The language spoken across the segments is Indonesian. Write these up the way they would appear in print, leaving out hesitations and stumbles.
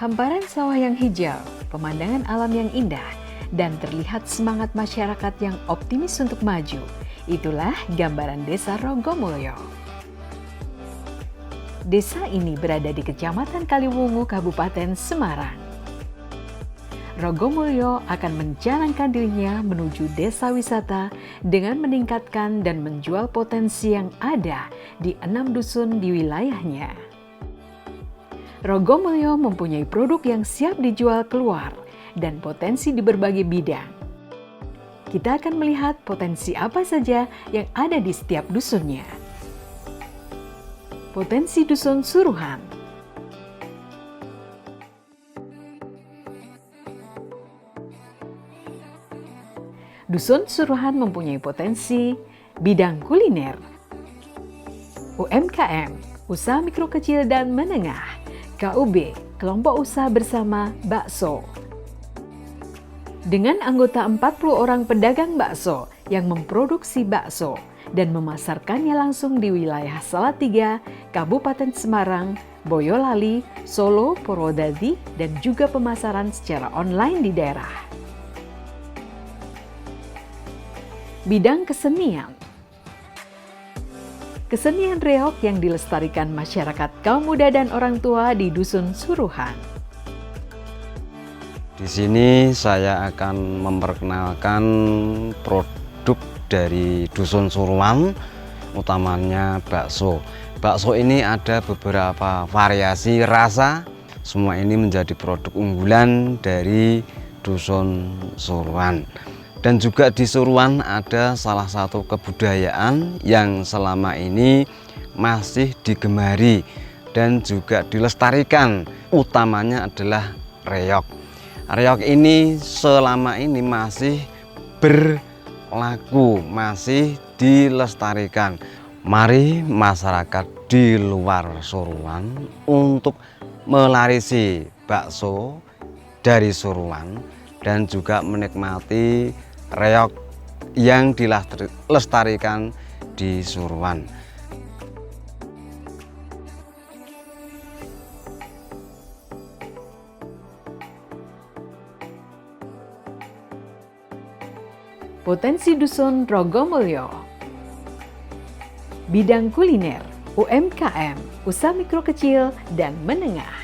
Hamparan sawah yang hijau, pemandangan alam yang indah, dan terlihat semangat masyarakat yang optimis untuk maju. Itulah gambaran Desa Rogomulyo. Desa ini berada di Kecamatan Kaliwungu, Kabupaten Semarang. Rogomulyo akan menjalankan dirinya menuju desa wisata dengan meningkatkan dan menjual potensi yang ada di 6 dusun di wilayahnya. Rogomulyo mempunyai produk yang siap dijual keluar dan potensi di berbagai bidang. Kita akan melihat potensi apa saja yang ada di setiap dusunnya. Potensi Dusun Suruhan. Dusun Suruhan mempunyai potensi bidang kuliner, UMKM, usaha mikro kecil dan menengah, KUB, kelompok usaha bersama bakso. Dengan anggota 40 orang pedagang bakso yang memproduksi bakso dan memasarkannya langsung di wilayah Salatiga, Kabupaten Semarang, Boyolali, Solo, Purwodadi, dan juga pemasaran secara online di daerah. Bidang kesenian. Kesenian reog yang dilestarikan masyarakat kaum muda dan orang tua di Dusun Suruhan. Di sini saya akan memperkenalkan produk dari Dusun Suruhan, utamanya bakso. Bakso ini ada beberapa variasi rasa, semua ini menjadi produk unggulan dari Dusun Suruhan. Dan juga di Suruhan ada salah satu kebudayaan yang selama ini masih digemari dan juga dilestarikan, utamanya adalah reog. Reog ini selama ini masih berlaku, masih dilestarikan. Mari masyarakat di luar Suruhan untuk melarisi bakso dari Suruhan dan juga menikmati reog yang dilestarikan di Suruhan. Potensi Dusun Rogomulyo. Bidang kuliner, UMKM, usaha mikro kecil dan menengah.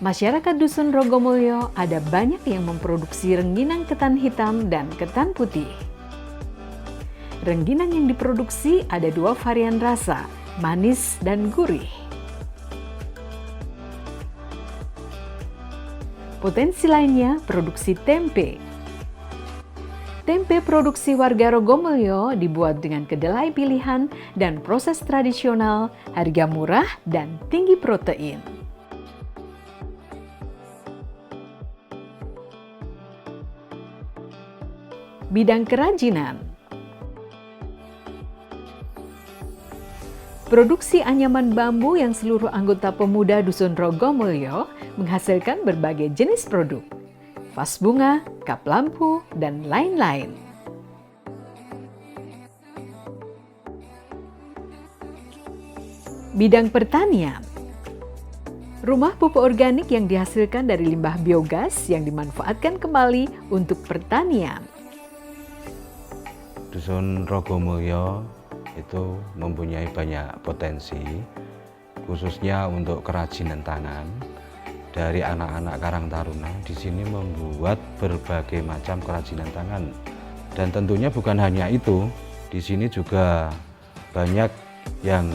Masyarakat Dusun Rogomulyo ada banyak yang memproduksi rengginang ketan hitam dan ketan putih. Rengginang yang diproduksi ada 2 varian rasa, manis dan gurih. Potensi lainnya produksi tempe. Tempe produksi warga Rogomulyo dibuat dengan kedelai pilihan dan proses tradisional, harga murah dan tinggi protein. Bidang kerajinan. Produksi anyaman bambu yang seluruh anggota pemuda Dusun Rogomulyo menghasilkan berbagai jenis produk, vas bunga, kap lampu, dan lain-lain. Bidang pertanian. Rumah pupuk organik yang dihasilkan dari limbah biogas yang dimanfaatkan kembali untuk pertanian. Dusun Rogomulyo itu mempunyai banyak potensi, khususnya untuk kerajinan tangan. Dari anak-anak Karang Taruna di sini membuat berbagai macam kerajinan tangan. Dan tentunya bukan hanya itu, di sini juga banyak yang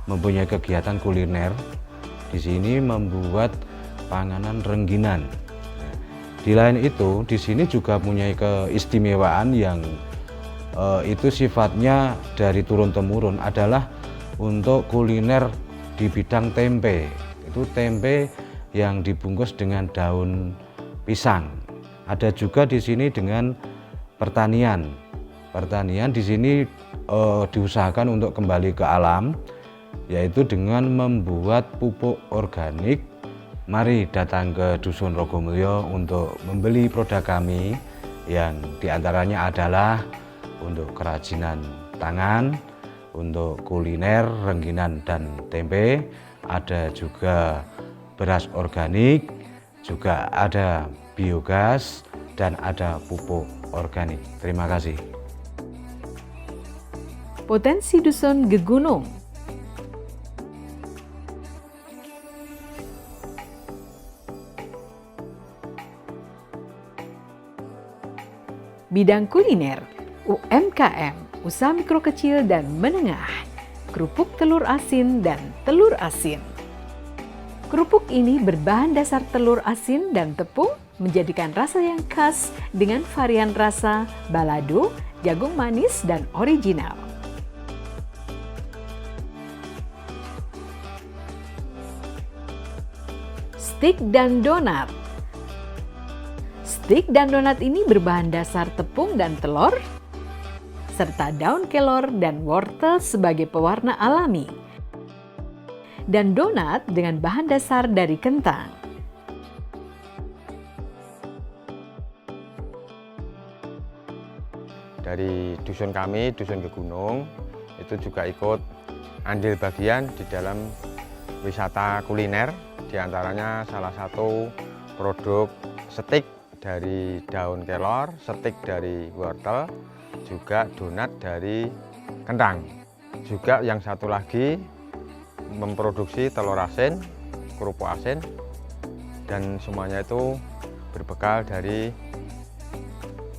mempunyai kegiatan kuliner. Di sini membuat panganan rengginan. Di lain itu, di sini juga punya keistimewaan yang itu sifatnya dari turun-temurun adalah untuk kuliner di bidang tempe. Itu tempe yang dibungkus dengan daun pisang. Ada juga di sini dengan pertanian. Pertanian di sini diusahakan untuk kembali ke alam, yaitu dengan membuat pupuk organik. Mari datang ke Dusun Rogomulyo untuk membeli produk kami yang diantaranya adalah untuk kerajinan tangan, untuk kuliner, rengginan dan tempe. Ada juga beras organik, juga ada biogas, dan ada pupuk organik. Terima kasih. Potensi Dusun Gegunung. Bidang kuliner, UMKM, usaha mikro kecil dan menengah, kerupuk telur asin dan telur asin. Kerupuk ini berbahan dasar telur asin dan tepung, menjadikan rasa yang khas dengan varian rasa balado, jagung manis, dan original. Stik dan donat. Stik dan donat ini berbahan dasar tepung dan telur, serta daun kelor dan wortel sebagai pewarna alami, dan donat dengan bahan dasar dari kentang. Dari dusun kami, Dusun Gegunung, itu juga ikut andil bagian di dalam wisata kuliner, diantaranya salah satu produk stik dari daun kelor, stik dari wortel, juga donat dari kentang. Juga yang satu lagi memproduksi telur asin, kerupuk asin, dan semuanya itu berbekal dari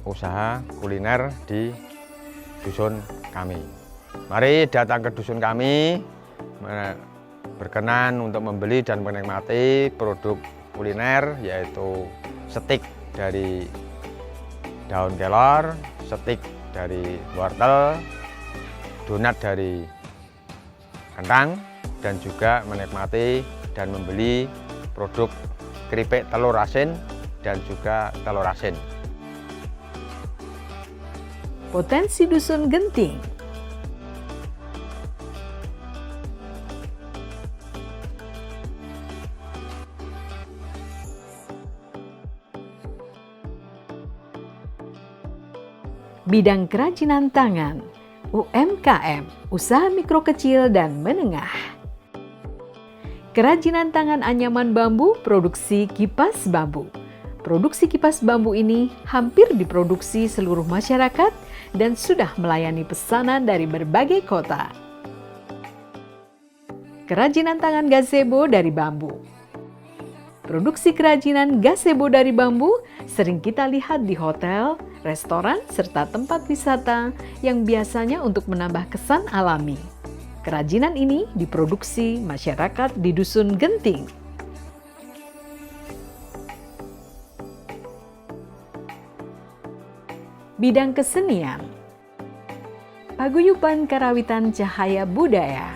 usaha kuliner di dusun kami. Mari datang ke dusun kami, berkenan untuk membeli dan menikmati produk kuliner, yaitu stik dari daun kelor, stik dari wortel, donat dari kentang, dan juga menikmati dan membeli produk keripik telur asin dan juga telur asin. Potensi Dusun Genting. Bidang kerajinan tangan, UMKM, usaha mikro kecil dan menengah. Kerajinan tangan anyaman bambu, produksi kipas bambu. Produksi kipas bambu ini hampir diproduksi seluruh masyarakat dan sudah melayani pesanan dari berbagai kota. Kerajinan tangan gazebo dari bambu. Produksi kerajinan gazebo dari bambu sering kita lihat di hotel, restoran, serta tempat wisata yang biasanya untuk menambah kesan alami. Kerajinan ini diproduksi masyarakat di Dusun Genting. Bidang kesenian, paguyuban karawitan cahaya budaya.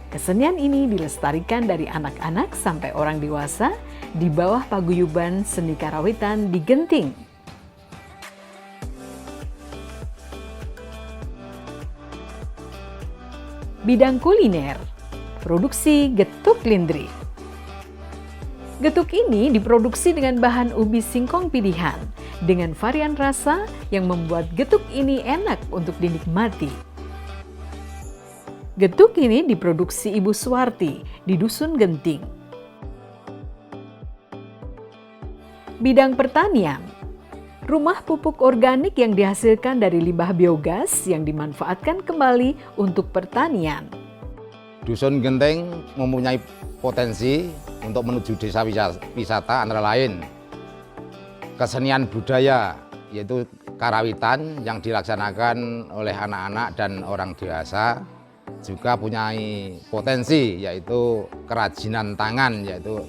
Kesenian ini dilestarikan dari anak-anak sampai orang dewasa di bawah paguyuban seni karawitan di Genting. Bidang kuliner, produksi getuk lindri. Getuk ini diproduksi dengan bahan ubi singkong pilihan, dengan varian rasa yang membuat getuk ini enak untuk dinikmati. Getuk ini diproduksi Ibu Suwarti di Dusun Genting. Bidang pertanian, rumah pupuk organik yang dihasilkan dari limbah biogas yang dimanfaatkan kembali untuk pertanian. Dusun Genting mempunyai potensi untuk menuju desa wisata antara lain kesenian budaya, yaitu karawitan yang dilaksanakan oleh anak-anak dan orang dewasa, juga punya potensi yaitu kerajinan tangan, yaitu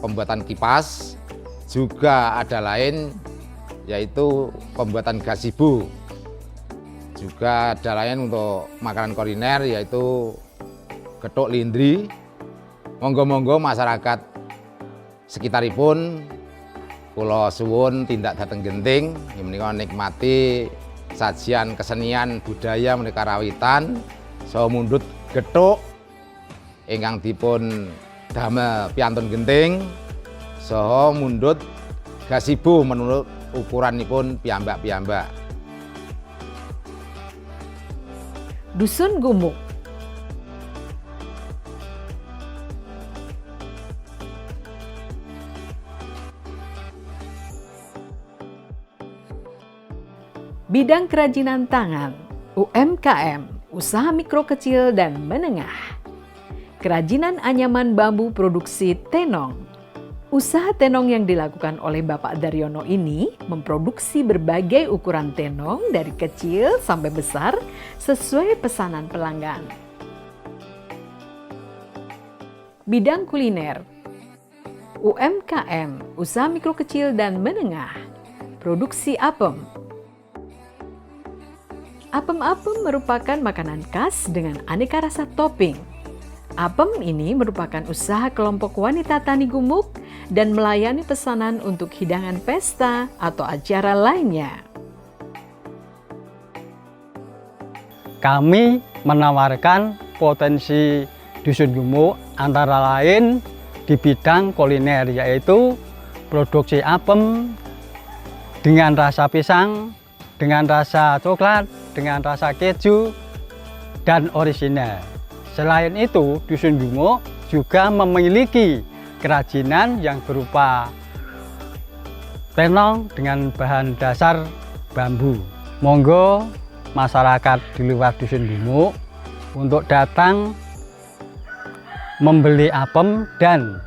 pembuatan kipas, juga ada lain yaitu pembuatan gazebo, juga ada lain untuk makanan kuliner yaitu getuk lindri. Monggo-monggo masyarakat sekitaripun kula suwun tindak dhateng Genting menika nikmati sajian kesenian budaya menika karawitan saha mundhut getuk ingkang dipun damel piantun Genting saha mundhut gazebo menurut ukuranipun piyambak-piyambak. Dusun Gumuk. Bidang kerajinan tangan, UMKM, usaha mikro kecil dan menengah. Kerajinan anyaman bambu produksi tenong. Usaha tenong yang dilakukan oleh Bapak Daryono ini memproduksi berbagai ukuran tenong dari kecil sampai besar sesuai pesanan pelanggan. Bidang kuliner, UMKM, usaha mikro kecil dan menengah, produksi apem. Apem-apem merupakan makanan khas dengan aneka rasa topping. Apem ini merupakan usaha kelompok wanita tani gumuk dan melayani pesanan untuk hidangan pesta atau acara lainnya. Kami menawarkan potensi Dusun Gumuk antara lain di bidang kuliner, yaitu produksi apem dengan rasa pisang, dengan rasa coklat, dengan rasa keju, dan orisinal. Selain itu, Dusun Gumuk juga memiliki kerajinan yang berupa tenong dengan bahan dasar bambu. Monggo masyarakat di luar Dusun Gumuk untuk datang membeli apem dan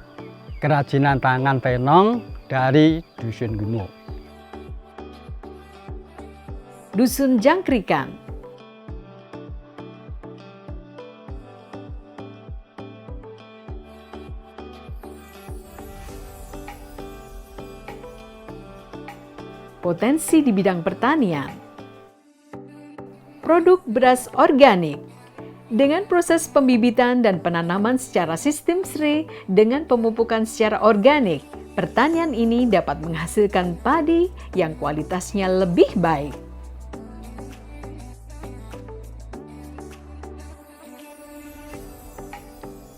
kerajinan tangan tenong dari Dusun Gumuk. Dusun Jangkrikan. Potensi di bidang pertanian. Produk beras organik. Dengan proses pembibitan dan penanaman secara sistem SRI dengan pemupukan secara organik, pertanian ini dapat menghasilkan padi yang kualitasnya lebih baik.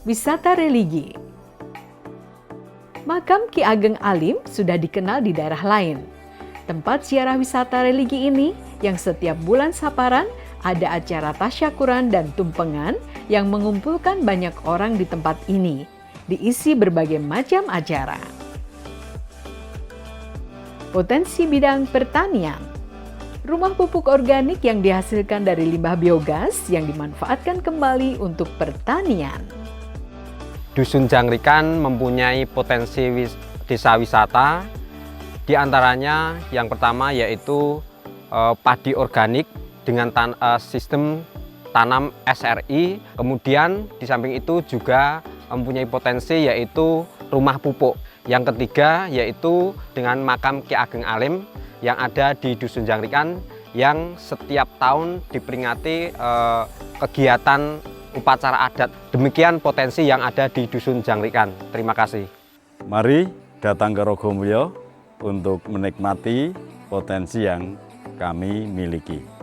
Wisata religi. Makam Ki Ageng Alim sudah dikenal di daerah lain. Tempat ziarah wisata religi ini yang setiap bulan Saparan ada acara tasyakuran dan tumpengan yang mengumpulkan banyak orang di tempat ini, diisi berbagai macam acara. Potensi bidang pertanian. Rumah pupuk organik yang dihasilkan dari limbah biogas yang dimanfaatkan kembali untuk pertanian. Dusun Jangkrikan mempunyai potensi desa wisata, di antaranya yang pertama yaitu padi organik dengan sistem tanam SRI. Kemudian di samping itu juga mempunyai potensi yaitu rumah pupuk. Yang ketiga yaitu dengan makam Ki Ageng Alim yang ada di Dusun Jangkrikan yang setiap tahun diperingati kegiatan upacara adat. Demikian potensi yang ada di Dusun Jangkrikan. Terima kasih. Mari datang ke Rogomulyo untuk menikmati potensi yang kami miliki.